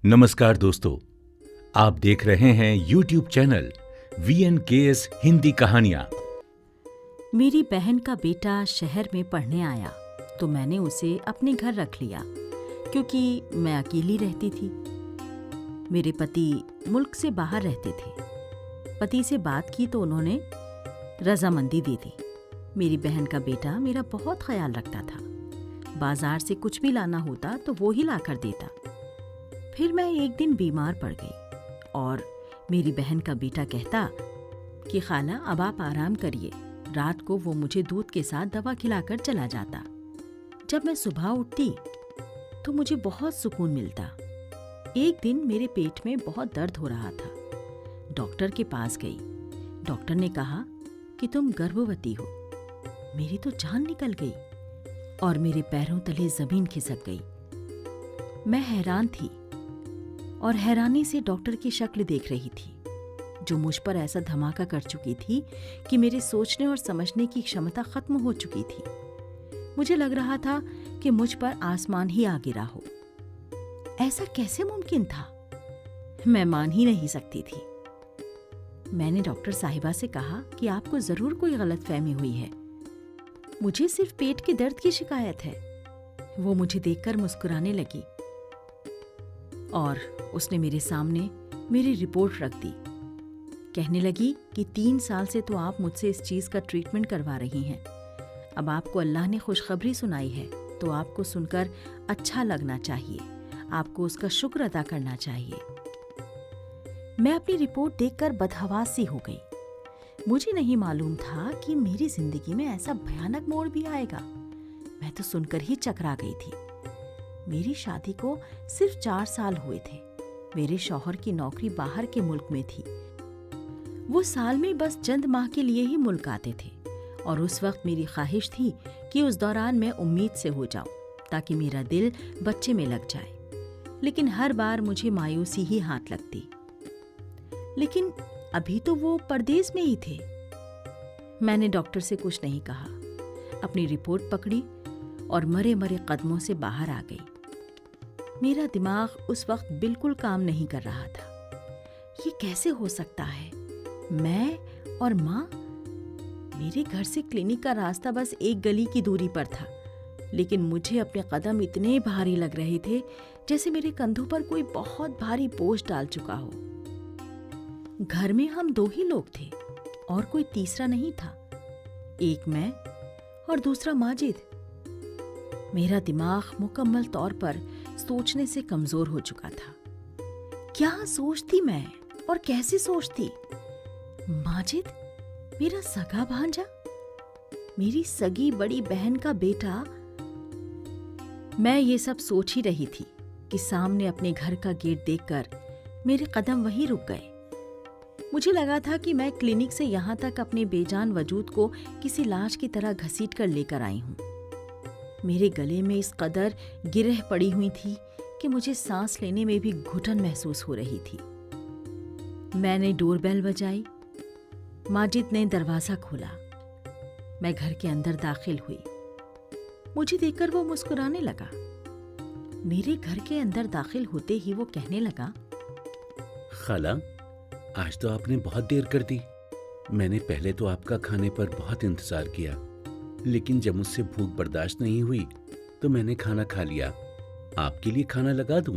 नमस्कार दोस्तों, आप देख रहे हैं YouTube चैनल VNKS हिंदी कहानियाँ। मेरी बहन का बेटा शहर में पढ़ने आया तो मैंने उसे अपने घर रख लिया क्योंकि मैं अकेली रहती थी। मेरे पति मुल्क से बाहर रहते थे। पति से बात की तो उन्होंने रजामंदी दे दी। मेरी बहन का बेटा मेरा बहुत ख्याल रखता था। बाजार से कुछ भी लाना होता तो वो ही ला कर देता। फिर मैं एक दिन बीमार पड़ गई और मेरी बहन का बेटा कहता कि खाला अब आप आराम करिए। रात को वो मुझे दूध के साथ दवा खिलाकर चला जाता। जब मैं सुबह उठती तो मुझे बहुत सुकून मिलता। एक दिन मेरे पेट में बहुत दर्द हो रहा था। डॉक्टर के पास गई। डॉक्टर ने कहा कि तुम गर्भवती हो। मेरी तो जान निकल गई और मेरे पैरों तले जमीन खिसक गई। मैं हैरान थी और हैरानी से डॉक्टर की शक्ल देख रही थी जो मुझ पर ऐसा धमाका कर चुकी थी कि मेरे सोचने और समझने की क्षमता खत्म हो चुकी थी। मुझे लग रहा था कि मुझ पर आसमान ही आ गिरा हो। ऐसा कैसे मुमकिन था? मैं मान ही नहीं सकती थी। मैंने डॉक्टर साहिबा से कहा कि आपको जरूर कोई गलतफहमी हुई है। मुझे सिर्फ पेट के दर्द की शिकायत है। वो मुझे देखकर मुस्कुराने लगी और उसने मेरे सामने मेरी रिपोर्ट रख दी। कहने लगी कि 3 साल से तो आप मुझसे इस चीज का ट्रीटमेंट करवा रही हैं। अब आपको अल्लाह ने खुशखबरी सुनाई है तो आपको सुनकर अच्छा लगना चाहिए। आपको उसका शुक्र अदा करना चाहिए। मैं अपनी रिपोर्ट देखकर बदहवास सी हो गई। मुझे नहीं मालूम था कि मेरी जिंदगी में ऐसा भयानक मोड़ भी आएगा। मैं तो सुनकर ही चकरा गई थी। मेरी शादी को सिर्फ 4 साल हुए थे। मेरे शौहर की नौकरी बाहर के मुल्क में थी। वो साल में बस चंद माह के लिए ही मुल्क आते थे और उस वक्त मेरी ख्वाहिश थी कि उस दौरान मैं उम्मीद से हो जाऊं ताकि मेरा दिल बच्चे में लग जाए। लेकिन हर बार मुझे मायूसी ही हाथ लगती। लेकिन अभी तो वो परदेश में ही थे। मैंने डॉक्टर से कुछ नहीं कहा। अपनी रिपोर्ट पकड़ी और मरे मरे कदमों से बाहर आ गई। मेरा दिमाग उस वक्त बिल्कुल काम नहीं कर रहा था। ये कैसे हो सकता है? मैं और माँ। मेरे घर से क्लिनिक का रास्ता बस एक गली की दूरी पर था, लेकिन मुझे अपने कदम इतने भारी लग रहे थे जैसे मेरे कंधों पर कोई बहुत भारी बोझ डाल चुका हो। घर में हम 2 ही लोग थे और कोई तीसरा नहीं था। एक मैं और दूसरा माजिद। मेरा दिमाग मुकम्मल तौर पर सोचने से कमजोर हो चुका था। क्या सोचती मैं और कैसे सोचती? माजिद मेरा सगा भांजा, मेरी सगी बड़ी बहन का बेटा। मैं ये सब सोच ही रही थी कि सामने अपने घर का गेट देखकर मेरे कदम वहीं रुक गए। मुझे लगा था कि मैं क्लिनिक से यहाँ तक अपने बेजान वजूद को किसी लाश की तरह घसीट कर लेकर आई हूँ। मेरे गले में इस कदर गिरह पड़ी हुई थी कि मुझे सांस लेने में भी घुटन महसूस हो रही थी। मैंने डोरबेल बजाई। माजिद ने दरवाजा खोला। मैं घर के अंदर दाखिल हुई। मुझे देखकर वो मुस्कुराने लगा। मेरे घर के अंदर दाखिल होते ही वो कहने लगा, खाला, आज तो आपने बहुत देर कर दी। मैंने पहले तो आपका खाने पर बहुत इंतजार किया, लेकिन जब मुझसे भूख बर्दाश्त नहीं हुई तो मैंने खाना खा लिया। आपके लिए खाना लगा दूं?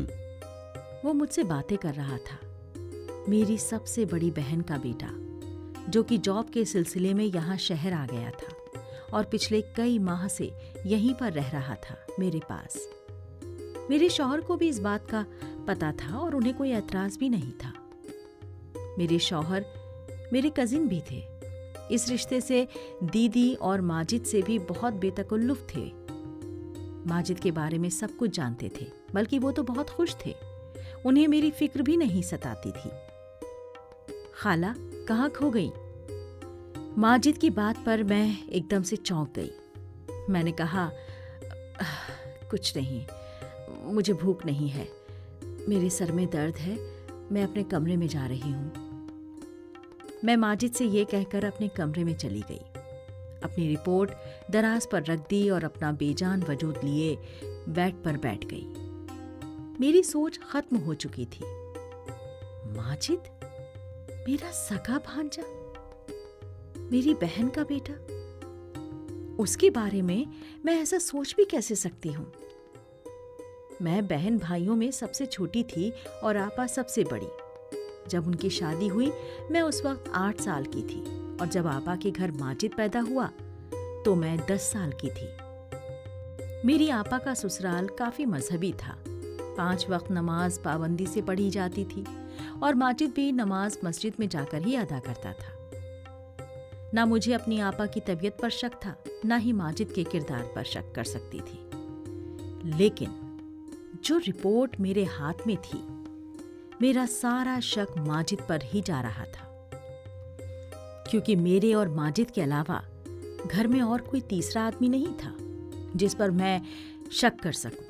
वो मुझसे बातें कर रहा था। मेरी सबसे बड़ी बहन का बेटा जो कि जॉब के सिलसिले में यहाँ शहर आ गया था और पिछले कई माह से यहीं पर रह रहा था मेरे पास। मेरे शौहर को भी इस बात का पता था और उन्हें कोई एतराज भी नहीं था। मेरे शौहर मेरे कजिन भी थे। इस रिश्ते से दीदी और माजिद से भी बहुत बेतकल्लुफ थे। माजिद के बारे में सब कुछ जानते थे, बल्कि वो तो बहुत खुश थे। उन्हें मेरी फिक्र भी नहीं सताती थी। खाला कहाँ खो गई? माजिद की बात पर मैं एकदम से चौंक गई। मैंने कहा, कुछ नहीं, मुझे भूख नहीं है। मेरे सर में दर्द है। मैं अपने कमरे में जा रही हूँ। मैं माजिद से ये कहकर अपने कमरे में चली गई। अपनी रिपोर्ट दराज पर रख दी और अपना बेजान वजूद लिए बेड पर बैठ गई। मेरी सोच खत्म हो चुकी थी। माजिद, मेरा सगा भांजा, मेरी बहन का बेटा, उसके बारे में मैं ऐसा सोच भी कैसे सकती हूँ? मैं बहन भाइयों में सबसे छोटी थी और आपा सबसे बड़ी। जब उनकी शादी हुई मैं उस वक्त 8 साल की थी और जब आपा के घर माजिद पैदा हुआ तो मैं 10 साल की थी। मेरी आपा का ससुराल काफी मजहबी था। 5 वक्त नमाज पाबंदी से पढ़ी जाती थी और माजिद भी नमाज मस्जिद में जाकर ही अदा करता था। ना मुझे अपनी आपा की तबीयत पर शक था, ना ही माजिद के किरदार पर शक कर सकती थी। लेकिन जो रिपोर्ट मेरे हाथ में थी, मेरा सारा शक माजिद पर ही जा रहा था, क्योंकि मेरे और माजिद के अलावा घर में और कोई तीसरा आदमी नहीं था जिस पर मैं शक कर सकूं।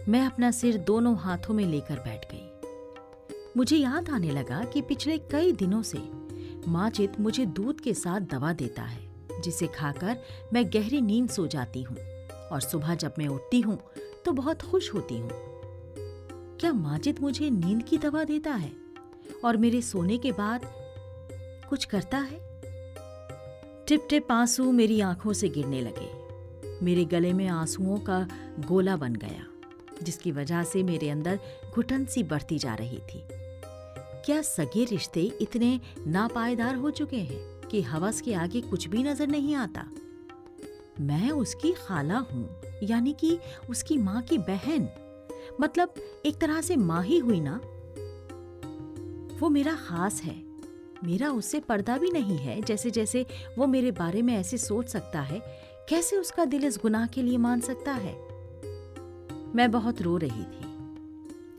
मैं अपना सिर दोनों हाथों में लेकर बैठ गई। मुझे याद आने लगा कि पिछले कई दिनों से माजिद मुझे दूध के साथ दवा देता है, जिसे खाकर मैं गहरी नींद सो जाती हूँ और सुबह जब मैं उठती हूँ तो बहुत खुश होती हूँ। क्या माजिद मुझे नींद की दवा देता है और मेरे सोने के बाद कुछ करता है? टिप टिप आंसू मेरी आंखों से गिरने लगे। मेरे गले में आंसुओं का गोला बन गया, जिसकी वजह से मेरे अंदर घुटन सी बढ़ती जा रही थी। क्या सगे रिश्ते इतने नापायदार हो चुके हैं कि हवस के आगे कुछ भी नजर नहीं आता? मैं उसकी खाला हूं, यानी कि उसकी माँ की बहन, मतलब एक तरह से माँ ही हुई ना। वो मेरा खास है, मेरा उससे पर्दा भी नहीं है। जैसे जैसे वो मेरे बारे में ऐसे सोच सकता है, कैसे उसका दिल इस गुनाह के लिए मान सकता है? मैं बहुत रो रही थी।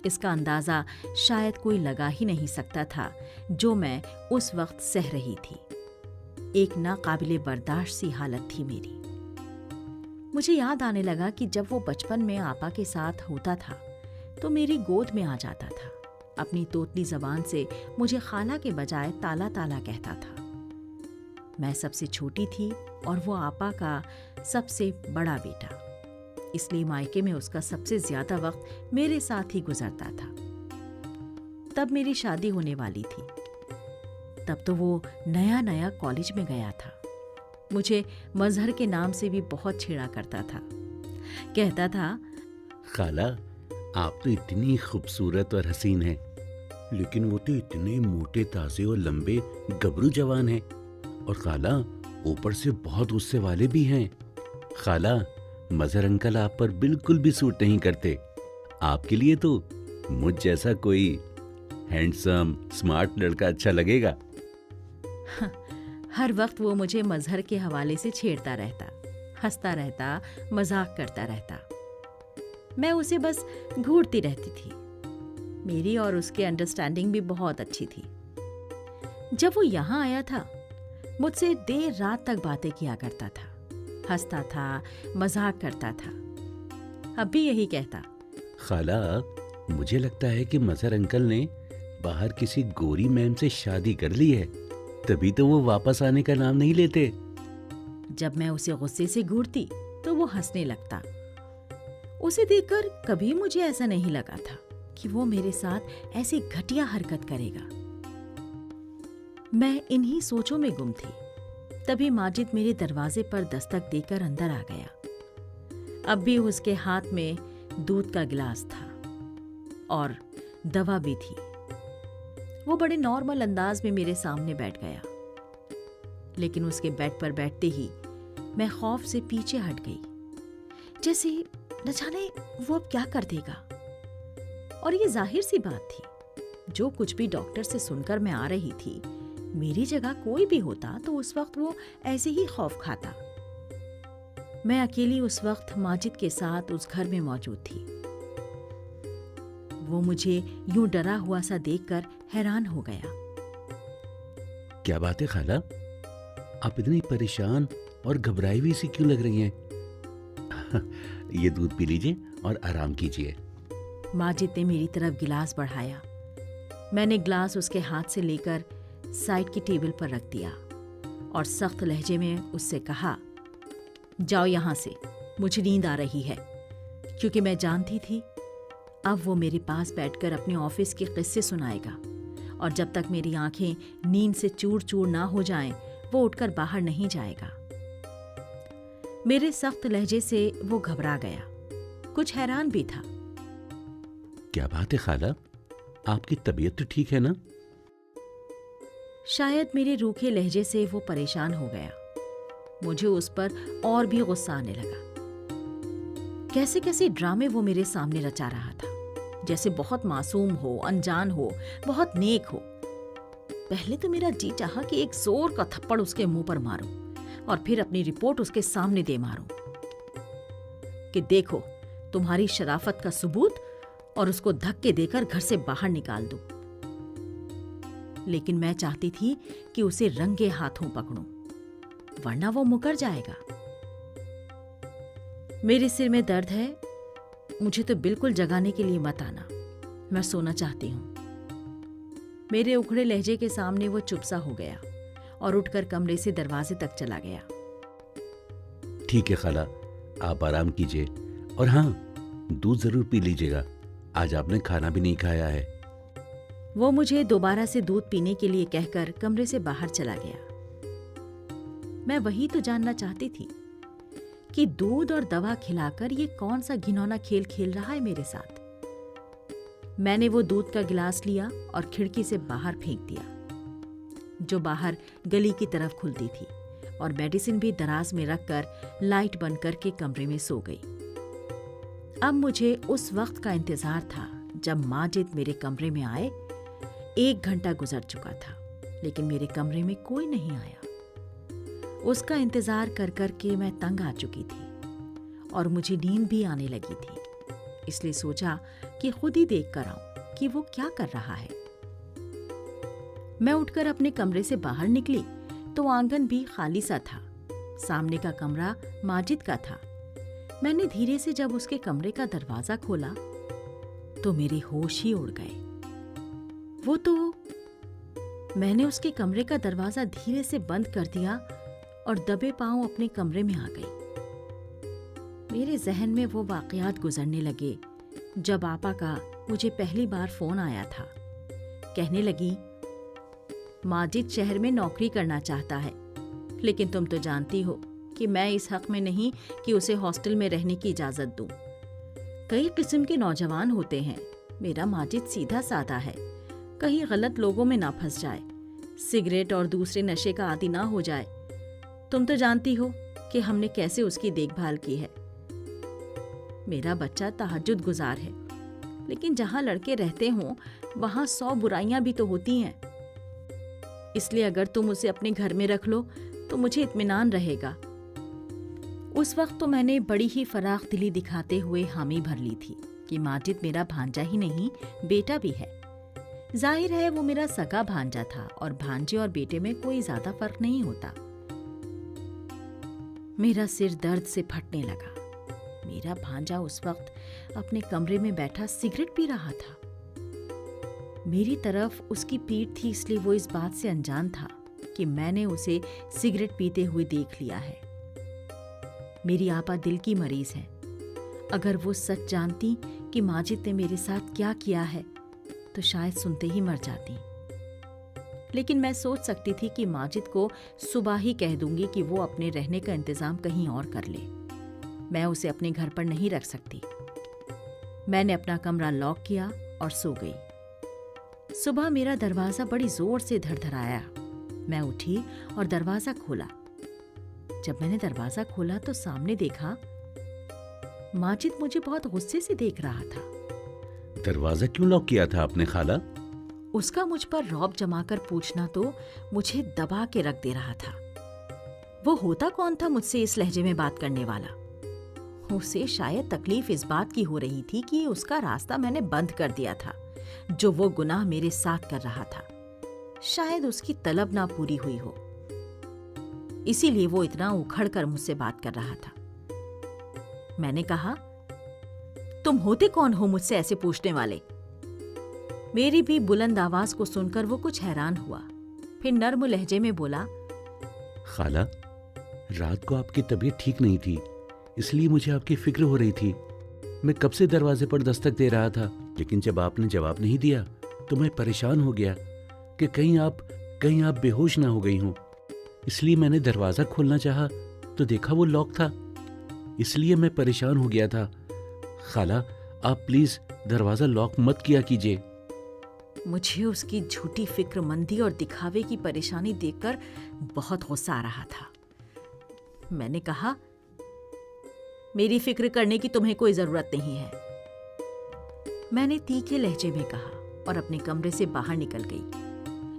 इसका अंदाजा शायद कोई लगा ही नहीं सकता था जो मैं उस वक्त सह रही थी। एक नाकाबिले बर्दाश्त सी हालत थी मेरी। मुझे याद आने लगा कि जब वो बचपन में आपा के साथ होता था तो मेरी गोद में आ जाता था। अपनी तोतली जबान से मुझे खाला के बजाय ताला ताला कहता था। मैं सबसे छोटी थी और वो आपा का सबसे बड़ा बेटा, इसलिए मायके में उसका सबसे ज्यादा वक्त मेरे साथ ही गुजरता था। तब मेरी शादी होने वाली थी। तब तो वो नया नया कॉलेज में गया था। मुझे मजहर के नाम से भी बहुत छेड़ा करता था। कहता था, खाला, आप तो इतनी खूबसूरत और हसीन हैं, लेकिन वो तो इतने मोटे ताजे और लंबे गबरू जवान हैं। और खाला, ऊपर से बहुत गुस्से वाले भी हैं। खाला, मजहर अंकल आप पर बिल्कुल भी सूट नहीं करते। आपके लिए तो मुझ जैसा कोई हैंडसम स्मार्ट लड़का अच्छा लगेगा। हर वक्त वो मुझे मजहर के हवाले से छेड़ता रहता, हंसता रहता, मजाक करता रहता। मैं उसे बस घूरती रहती थी। मेरी और उसके अंडरस्टैंडिंग भी बहुत अच्छी थी। जब वो यहाँ आया था, मुझसे देर रात तक बातें किया करता था, हंसता था, मजाक करता था। अब भी यही कहता, खाला, मुझे लगता है कि मजहर अंकल ने बाहर किसी गोरी मैम से शादी कर ली है, तभी तो वो वापस आने का नाम नहीं लेते। जब मैं उसे गुस्से से घूरती तो वो हंसने लगता। उसे देखकर कभी मुझे ऐसा नहीं लगा था कि वो मेरे साथ ऐसी घटिया हरकत करेगा। मैं इन्हीं सोचों में गुम थी। तभी माजिद मेरे दरवाजे पर दस्तक देकर अंदर आ गया। अब भी उसके हाथ में दूध का गिलास था और दवा भी थी। वो बड़े नॉर्मल अंदाज में मेरे सामने बैठ गया, लेकिन उसके बेड पर बैठते ही मैं खौफ से पीछे हट गई, जैसे न जाने वो अब क्या कर देगा। और ये जाहिर सी बात थी, जो कुछ भी डॉक्टर से सुनकर मैं आ रही थी, मेरी जगह कोई भी होता तो उस वक्त वो ऐसे ही खौफ खाता। मैं अकेली उस वक्त माजिद के साथ उस घर में मौजूद थी। वो मुझे यूं डरा हुआ सा देखकर हैरान हो गया। क्या बात है खाला, आप इतनी परेशान और घबराई हुई सी क्यों लग रही हैं? ये दूध पी लीजिए और आराम कीजिए। माजिद ने मेरी तरफ गिलास बढ़ाया। मैंने गिलास उसके हाथ से लेकर साइड की टेबल पर रख दिया और सख्त लहजे में उससे कहा, जाओ यहाँ से, मुझे नींद आ रही है। क्योंकि मैं जानती थी अब वो मेरे पास बैठकर अपने ऑफिस के किस्से सुनाएगा और जब तक मेरी आंखें नींद से चूर चूर ना हो जाएं, वो उठकर बाहर नहीं जाएगा। मेरे सख्त लहजे से वो घबरा गया, कुछ हैरान भी था। क्या बात है खाला, आपकी तबीयत तो ठीक है ना? शायद मेरे रूखे लहजे से वो परेशान हो गया। मुझे उस पर और भी गुस्सा आने लगा। कैसे कैसे ड्रामे वो मेरे सामने रचा रहा था, जैसे बहुत मासूम हो, अनजान हो, बहुत नेक हो। पहले तो मेरा जी चाहा कि एक जोर का थप्पड़ उसके मुंह पर मारूं और फिर अपनी रिपोर्ट उसके सामने दे मारूं कि देखो तुम्हारी शराफत का सबूत, और उसको धक्के देकर घर से बाहर निकाल दूं। लेकिन मैं चाहती थी कि उसे रंगे हाथों पकड़ूं, वरना वो मुकर जाएगा। मेरे सिर में दर्द है, मुझे तो बिल्कुल जगाने के लिए मत आना, मैं सोना चाहती हूं। मेरे उखड़े लहजे के सामने वो चुप सा हो गया और उठकर कमरे से दरवाजे तक चला गया। ठीक है खाला, आप आराम कीजिए और हाँ, दूध जरूर पी लीजिएगा, आज आपने खाना भी नहीं खाया है। वो मुझे दोबारा से दूध पीने के लिए कहकर कमरे से बाहर चला गया। मैं वही तो जानना चाहती थी कि दूध और दवा खिलाकर ये कौन सा घिनौना खेल खेल रहा है मेरे साथ। मैंने वो दूध का गिलास लिया और खिड़की से बाहर फेंक दिया, जो बाहर गली की तरफ खुलती थी, और मेडिसिन भी दराज में रखकर लाइट बंद करके कमरे में सो गई। अब मुझे उस वक्त का इंतजार था जब माजिद मेरे कमरे में आए। 1 घंटा गुजर चुका था, लेकिन मेरे कमरे में कोई नहीं आया। उसका इंतजार कर कर के मैं तंग आ चुकी थी और मुझे नींद भी आने लगी थी, इसलिए सोचा कि खुद ही देख कर आऊं कि वो क्या कर रहा है। मैं उठकर अपने कमरे से बाहर निकली तो आंगन भी खाली सा था। सामने का कमरा माजिद का था। मैंने धीरे से जब उसके कमरे का दरवाजा खोला तो मेरे होश ही उड़ गए। वो तो मैंने उसके कमरे का दरवाजा धीरे से बंद कर दिया और दबे पांव अपने कमरे में आ गई। मेरे जहन में वो वाकयात गुजरने लगे जब आपा का मुझे पहली बार फोन आया था। कहने लगी, माजिद शहर में नौकरी करना चाहता है, लेकिन तुम तो जानती हो कि मैं इस हक में नहीं कि उसे हॉस्टल में रहने की इजाजत दूं। कई किस्म के नौजवान होते हैं, मेरा माजिद सीधा साधा है, कहीं गलत लोगों में ना फंस जाए, सिगरेट और दूसरे नशे का आदी ना हो जाए। तुम तो जानती हो कि हमने कैसे उसकी देखभाल की है। मेरा बच्चा तहज्जुद गुजार है, लेकिन जहां लड़के रहते हों वहां 100 बुराइयां भी तो होती हैं। इसलिए अगर तुम उसे अपने घर में रख लो तो मुझे इत्मीनान रहेगा। उस वक्त तो मैंने बड़ी ही फराख दिली दिखाते हुए हामी भर ली थी कि माजिद मेरा भांजा ही नहीं, बेटा भी है। जाहिर है वो मेरा सगा भांजा था और भांजे और बेटे में कोई ज्यादा फर्क नहीं होता। मेरा सिर दर्द से फटने लगा। मेरा भांजा उस वक्त अपने कमरे में बैठा सिगरेट पी रहा था। मेरी तरफ उसकी पीठ थी, इसलिए वो इस बात से अनजान था कि मैंने उसे सिगरेट पीते हुए देख लिया है। मेरी आपा दिल की मरीज है। अगर वो सच जानती कि माजिद ने मेरे साथ क्या किया है तो शायद सुनते ही मर जाती। लेकिन मैं सोच सकती थी कि माजिद को सुबह ही कह दूंगी कि वो अपने रहने का इंतजाम कहीं और कर ले। मैं उसे अपने घर पर नहीं रख सकती। मैंने अपना कमरा लॉक किया और सो गई। सुबह मेरा दरवाजा बड़ी जोर से धड़धड़ाया। मैं उठी और दरवाजा खोला। जब मैंने दरवाजा खोला तो सामने देखा माजिद मुझे बहुत गुस्से से देख रहा था। दरवाजा क्यों लॉक किया था आपने खाला? उसका मुझ पर रौब जमाकर पूछना तो मुझे दबा के रख दे रहा था। वो होता कौन था मुझसे इस लहजे में बात करने वाला? उसे शायद तकलीफ इस बात की हो रही थी कि उसका रास्ता मैंने बंद कर दिया था, जो वो गुनाह मेरे साथ कर रहा था। शायद उसकी तलब ना पूरी हुई हो, इसीलिए वो इतना उखड़ कर मुझसे बात कर रहा था। मैंने कहा, तुम होते कौन हो मुझसे ऐसे पूछने वाले? मेरी भी बुलंद आवाज को सुनकर वो कुछ हैरान हुआ, फिर नर्म लहजे में बोला, खाला, रात को आपकी तबीयत ठीक नहीं थी, इसलिए मुझे आपकी फिक्र हो रही थी। मैं कब से दरवाजे पर दस्तक दे रहा था, लेकिन जब आपने जवाब नहीं दिया तो मैं परेशान हो गया कि कहीं आप बेहोश ना हो गई हों। इसलिए मैंने दरवाज़ा खोलना चाहा तो देखा वो लॉक था। इसलिए मैं परेशान हो गया था। खाला, आप प्लीज़ दरवाज़ा लॉक मत किया कीजिए। मुझे उसकी झूठी फिक्रमंदी और दिखावे की परेशानी देखकर बहुत गुस्सा आ रहा था। मैंने कहा, मेरी फिक्र करने की तुम्हें कोई जरूरत नहीं है। मैंने तीखे लहजे में कहा और अपने कमरे से बाहर निकल गई।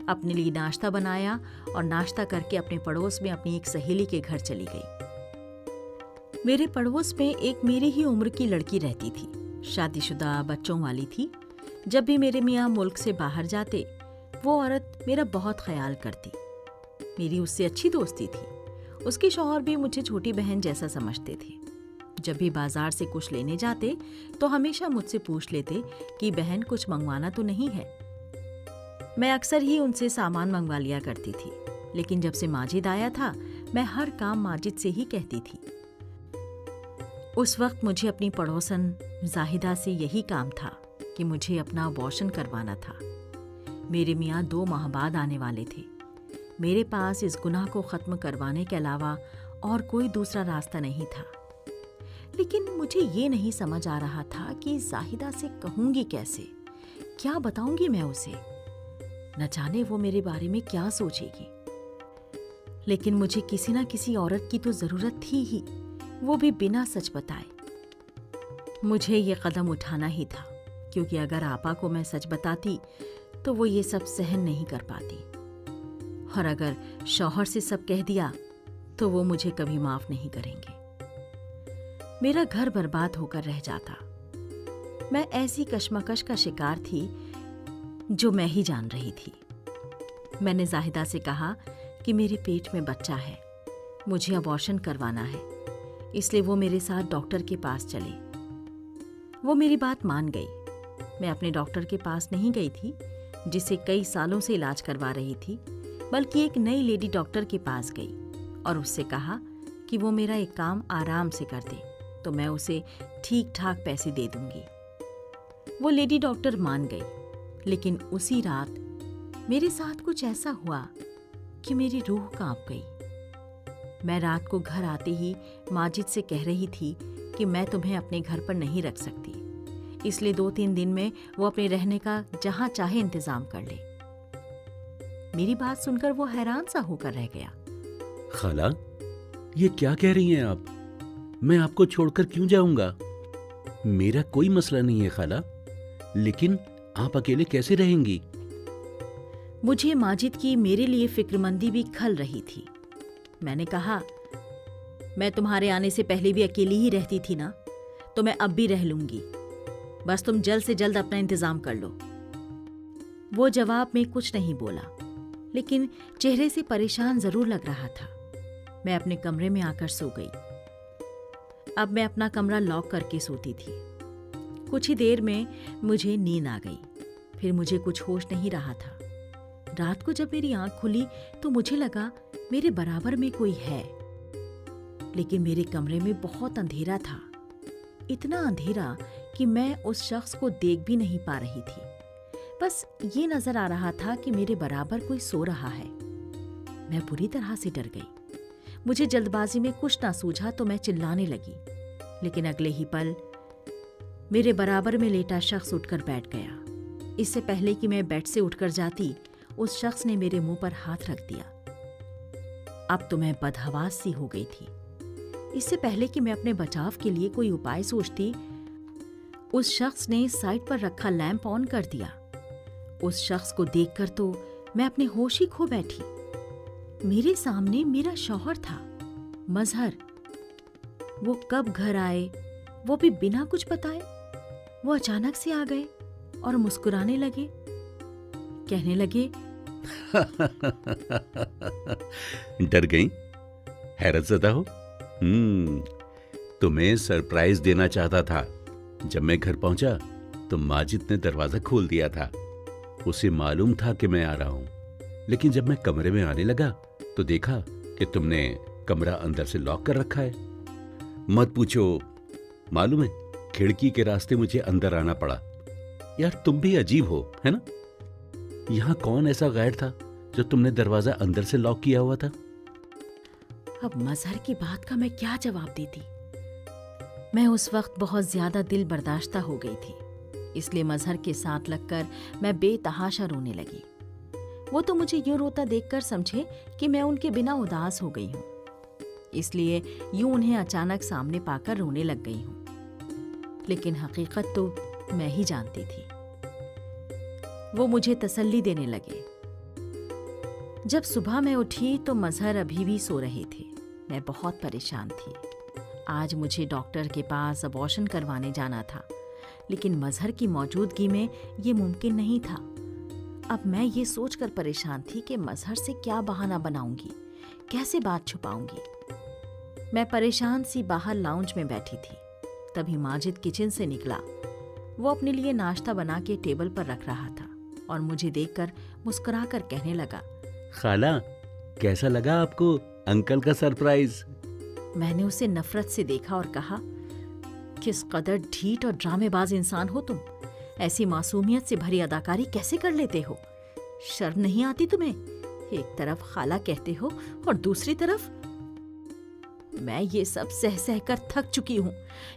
अपने लिए नाश्ता बनाया और नाश्ता करके अपने पड़ोस में अपनी एक सहेली के घर चली गई। मेरे पड़ोस में एक मेरी ही उम्र की लड़की रहती थी, शादीशुदा, बच्चों वाली थी। जब भी मेरे मियाँ मुल्क से बाहर जाते, वो औरत मेरा बहुत ख्याल करती। मेरी उससे अच्छी दोस्ती थी। उसके शौहर भी मुझे छोटी बहन जैसा समझते थे। जब भी बाजार से कुछ लेने जाते तो हमेशा मुझसे पूछ लेते कि बहन कुछ मंगवाना तो नहीं है। मैं अक्सर ही उनसे सामान मंगवा लिया करती थी, लेकिन जब से माजिद आया था मैं हर काम माजिद से ही कहती थी। उस वक्त मुझे अपनी पड़ोसन जाहिदा से यही काम था कि मुझे अपना अबॉर्शन करवाना था। मेरे मियाँ 2 माह बाद आने वाले थे। मेरे पास इस गुनाह को ख़त्म करवाने के अलावा और कोई दूसरा रास्ता नहीं था। लेकिन मुझे ये नहीं समझ आ रहा था कि जाहिदा से कहूँगी कैसे, क्या बताऊँगी मैं उसे। न जाने वो मेरे बारे में क्या सोचेगी। लेकिन मुझे किसी न किसी औरत की तो ज़रूरत थी ही, वो भी बिना सच बताए। मुझे ये कदम उठाना ही था, क्योंकि अगर आपा को मैं सच बताती तो वो ये सब सहन नहीं कर पाती, और अगर शौहर से सब कह दिया तो वो मुझे कभी माफ नहीं करेंगे। मेरा घर बर्बाद होकर रह जाता। मैं ऐसी कशमकश का शिकार थी जो मैं ही जान रही थी। मैंने जाहिदा से कहा कि मेरे पेट में बच्चा है, मुझे अबॉर्शन करवाना है, इसलिए वो मेरे साथ डॉक्टर के पास चले। वो मेरी बात मान गई। मैं अपने डॉक्टर के पास नहीं गई थी जिसे कई सालों से इलाज करवा रही थी, बल्कि एक नई लेडी डॉक्टर के पास गई और उससे कहा कि वो मेरा एक काम आराम से कर दे तो मैं उसे ठीक ठाक पैसे दे दूंगी। वो लेडी डॉक्टर मान गई, लेकिन उसी रात मेरे साथ कुछ ऐसा हुआ कि मेरी रूह कांप गई। मैं रात को घर आते ही माजिद से कह रही थी कि मैं तुम्हें अपने घर पर नहीं रख सकती, इसलिए 2-3 दिन में वो अपने रहने का जहां चाहे इंतजाम कर ले। मेरी बात सुनकर वो हैरान सा होकर रह गया। खाला, ये क्या कह रही हैं आप? मैं आपको छोड़कर क्यों जाऊंगा? मेरा कोई मसला नहीं है खाला, लेकिन आप अकेले कैसे रहेंगी? मुझे माजिद की मेरे लिए फिक्रमंदी भी खल रही थी। मैंने कहा, मैं तुम्हारे आने से पहले भी अकेली ही रहती थी ना, तो मैं अब भी रह लूंगी। बस तुम जल्द से जल्द अपना इंतजाम कर लो। वो जवाब में कुछ नहीं बोला, लेकिन चेहरे से परेशान जरूर लग रहा था। मैं अपने कमरे में आकर सो गई। अब मैं अपना कमरा लॉक करके सोती थी। कुछ ही देर में मुझे नींद आ गई। फिर मुझे कुछ होश नहीं रहा था। रात को जब मेरी आंख खुली तो मुझे लगा मेरे बराबर में कोई है, लेकिन मेरे कमरे में बहुत अंधेरा था। इतना अंधेरा कि मैं उस शख्स को देख भी नहीं पा रही थी। बस ये नजर आ रहा था कि मेरे बराबर कोई सो रहा है। मैं बुरी तरह से डर गई। मुझे जल्दबाजी में कुछ ना सूझा तो मैं चिल्लाने लगी, लेकिन अगले ही पल मेरे बराबर में लेटा शख्स उठकर बैठ गया। इससे पहले कि मैं बेड से उठकर जाती, उस शख्स ने मेरे मुंह पर हाथ रख दिया। अब तो मैं बदहवास सी हो गई थी। इससे पहले कि मैं अपने बचाव के लिए कोई उपाय सोचती, उस शख्स ने साइड पर रखा लैंप ऑन कर दिया। उस शख्स को देखकर तो मैं अपने होश ही खो बैठी। मेरे सामने मेरा शौहर था, मजहर। वो कब घर आए, वो भी बिना कुछ बताए। वो अचानक से आ गए और मुस्कुराने लगे, कहने लगे, डर गई? हैरत ज़दा हो? तुम्हें सरप्राइज देना चाहता था। जब मैं घर पहुंचा तो माजिद ने दरवाजा खोल दिया था। उसे मालूम था कि मैं आ रहा हूं, लेकिन जब मैं कमरे में आने लगा तो देखा कि तुमने कमरा अंदर से लॉक कर रखा है। मत पूछो, मालूम है खिड़की के रास्ते मुझे अंदर आना पड़ा। यार तुम भी अजीब हो, है ना? यहाँ कौन ऐसा गैर था जो तुमने दरवाजा अंदर से लॉक किया हुआ था? अब मजहर की बात का मैं क्या जवाब देती। मैं उस वक्त बहुत ज्यादा दिल बर्दाश्ता हो गई थी, इसलिए मजहर के साथ लगकर मैं बेतहाशा रोने लगी। वो तो मुझे यूं रोता देखकर समझे कि मैं उनके बिना उदास हो गई हूँ, इसलिए यूं उन्हें अचानक सामने पाकर रोने लग गई हूँ। लेकिन हकीकत तो मैं ही जानती थी। वो मुझे तसल्ली देने लगे। जब सुबह मैं उठी तो मजहर अभी भी सो रहे थे। मैं बहुत परेशान थी। आज मुझे डॉक्टर के पास अबॉर्शन करवाने जाना था, लेकिन मजहर की मौजूदगी में ये मुमकिन नहीं था। अब मैं ये सोचकर परेशान थी कि मजहर से क्या बहाना बनाऊंगी, कैसे बात छुपाऊंगी। मैं परेशान सी बाहर लाउंज में बैठी थी। तभी माजिद किचन से निकला। वो अपने लिए नाश्ता बना के टेबल पर रख रहा था और मुझे देखकर मुस्कुराकर कहने लगा, खाला, कैसा लगा आपको अंकल का सरप्राइज? मैंने उसे नफरत से देखा और कहा, किस कदर ढीठ और ड्रामेबाज इंसान हो तुम। ऐसी मासूमियत से भरी अदाकारी कैसे कर लेते हो? शर्म नहीं आती तुम्हें? एक तरफ खाला कहते हो और दूसरी तरफ। मैं ये सब सह सह कर थक चुकी हूँ,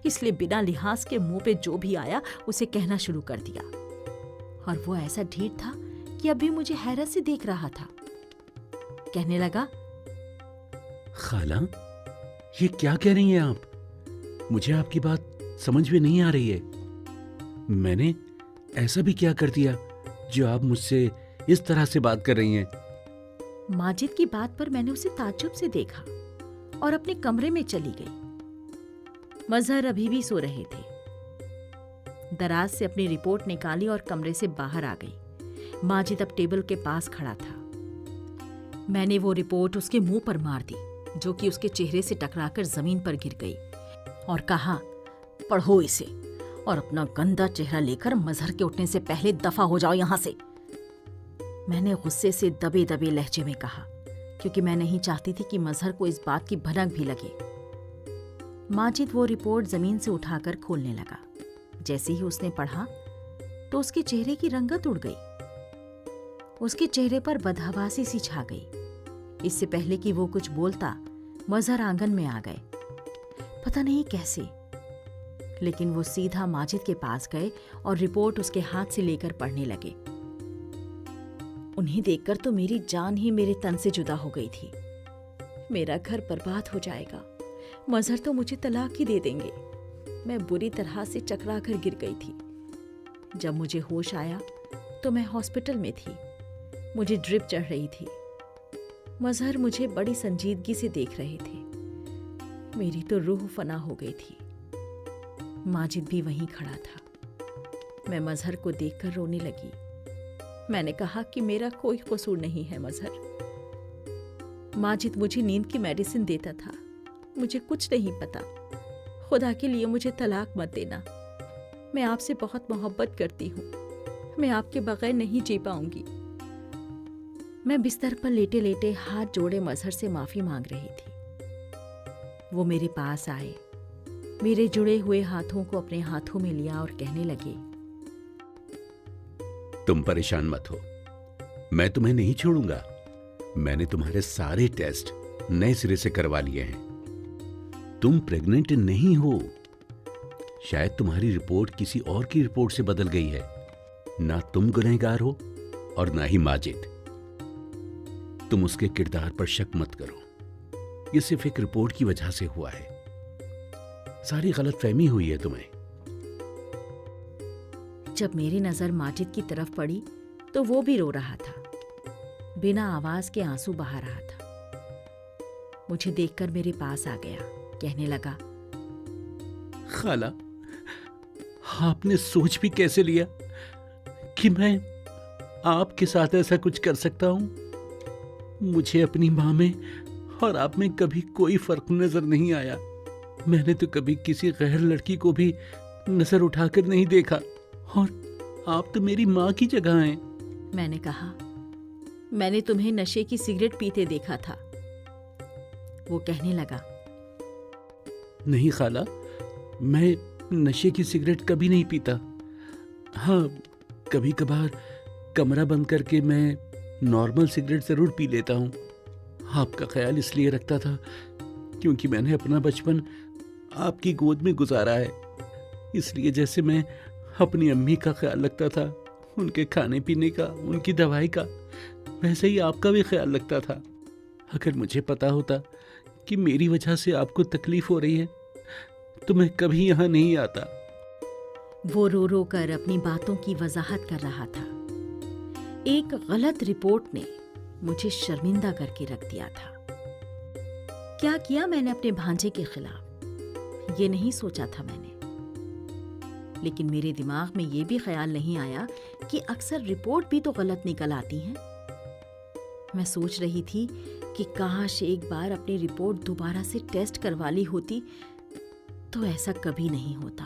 इसलिए बिना लिहाज के मुंह पे जो भी आया उसे कहना शुरू कर दिया। और वो ऐसा ढीठ था कि अभी मुझे हैरत से देख रहा था। कहने लगा, खाला, ये क्या कह रही हैं आप? मुझे आपकी बात समझ में नहीं आ रही है। मैंने ऐसा भी क्या कर दिया जो आप मुझसे इस तरह से बात कर रही हैं? माजिद की बात पर मैंने उसे ताज्जुब से देखा और अपने कमरे में चली गई। मजहर अभी भी सो रहे थे। दराज से अपनी रिपोर्ट निकाली और कमरे से बाहर आ गई। माजिद अब टेबल के पास खड़ा था। मैंने वो रिपोर्ट उसके मुंह पर मार दी, जो कि उसके चेहरे से टकराकर जमीन पर गिर गई, और कहा, पढ़ो इसे और अपना गंदा चेहरा लेकर मजहर के उठने से पहले दफा हो जाओ यहां से। मैंने गुस्से से दबे दबे लहजे में कहा, क्योंकि मैं नहीं चाहती थी कि मजहर को इस बात की भनक भी लगे। माजिद वो रिपोर्ट जमीन से उठाकर खोलने लगा। जैसे ही उसने पढ़ा तो उसके चेहरे की रंगत उड़ गई। उसके चेहरे पर बदहवासी सी छा गई। इससे पहले कि वो कुछ बोलता, मजहर आंगन में आ गए। पता नहीं कैसे, लेकिन वो सीधा माजिद के पास गए और रिपोर्ट उसके हाथ से लेकर पढ़ने लगे। उन्हें देखकर तो मेरी जान ही मेरे तन से जुदा हो गई थी। मेरा घर बर्बाद हो जाएगा, मजहर तो मुझे तलाक ही दे देंगे। मैं बुरी तरह से चकरा कर गिर गई थी। जब मुझे होश आया तो मैं हॉस्पिटल में थी। मुझे ड्रिप चढ़ रही थी। मजहर मुझे बड़ी संजीदगी से देख रहे थे। मेरी तो रूह फना हो गई थी। माजिद भी वहीं खड़ा था। मैं मजहर को देखकर रोने लगी। मैंने कहा कि मेरा कोई कसूर नहीं है मजहर। माजिद मुझे नींद की मेडिसिन देता था। मुझे कुछ नहीं पता। खुदा के लिए मुझे तलाक मत देना। मैं आपसे बहुत मोहब्बत करती हूँ। मैं आपके बगैर नहीं जी पाऊंगी। मैं बिस्तर पर लेटे लेटे हाथ जोड़े मजहर से माफी मांग रही थी। वो मेरे पास आए, मेरे जुड़े हुए हाथों को अपने हाथों में लिया और कहने लगे, तुम परेशान मत हो, मैं तुम्हें नहीं छोड़ूंगा। मैंने तुम्हारे सारे टेस्ट नए सिरे से करवा लिए हैं। तुम प्रेग्नेंट नहीं हो। शायद तुम्हारी रिपोर्ट किसी और की रिपोर्ट से बदल गई है। ना तुम गुनहगार हो और ना ही माजिद। तुम उसके किरदार पर शक मत करो। ये सिर्फ एक रिपोर्ट की वजह से हुआ है। सारी गलतफहमी हुई है तुम्हें। जब मेरी नजर माजिद की तरफ पड़ी तो वो भी रो रहा था। बिना आवाज के आंसू बहा रहा था। मुझे देखकर मेरे पास आ गया। कहने लगा, खाला, आपने सोच भी कैसे लिया कि मैं आपके साथ ऐसा कुछ कर सकता हूं? मुझे अपनी मां में और आप में कभी कोई फर्क नजर नहीं आया। मैंने तो कभी किसी गैर लड़की को भी नजर उठाकर नहीं देखा, और आप तो मेरी मां की जगह हैं। मैंने कहा, मैंने तुम्हें नशे की सिगरेट पीते देखा था। वो कहने लगा, नहीं खाला, मैं नशे की सिगरेट कभी नहीं पीता। हाँ, कभी कभार कमरा बंद करके मैं नॉर्मल सिगरेट ज़रूर पी लेता हूँ। आपका ख्याल इसलिए रखता था क्योंकि मैंने अपना बचपन आपकी गोद में गुजारा है। इसलिए जैसे मैं अपनी अम्मी का ख्याल रखता था, उनके खाने पीने का, उनकी दवाई का, वैसे ही आपका भी ख्याल रखता था। अगर मुझे पता होता कि मेरी वजह से आपको तकलीफ हो रही है तो मैं कभी यहाँ नहीं आता। वो रो रो कर अपनी बातों की वजाहत कर रहा था। एक गलत रिपोर्ट ने मुझे शर्मिंदा करके रख दिया था। क्या किया मैंने अपने भांजे के खिलाफ, ये नहीं सोचा था मैंने। लेकिन मेरे दिमाग में ये भी ख्याल नहीं आया कि अक्सर रिपोर्ट भी तो गलत निकल आती हैं। मैं सोच रही थी कि काश एक बार अपनी रिपोर्ट दोबारा से टेस्ट करवा ली होती तो ऐसा कभी नहीं होता।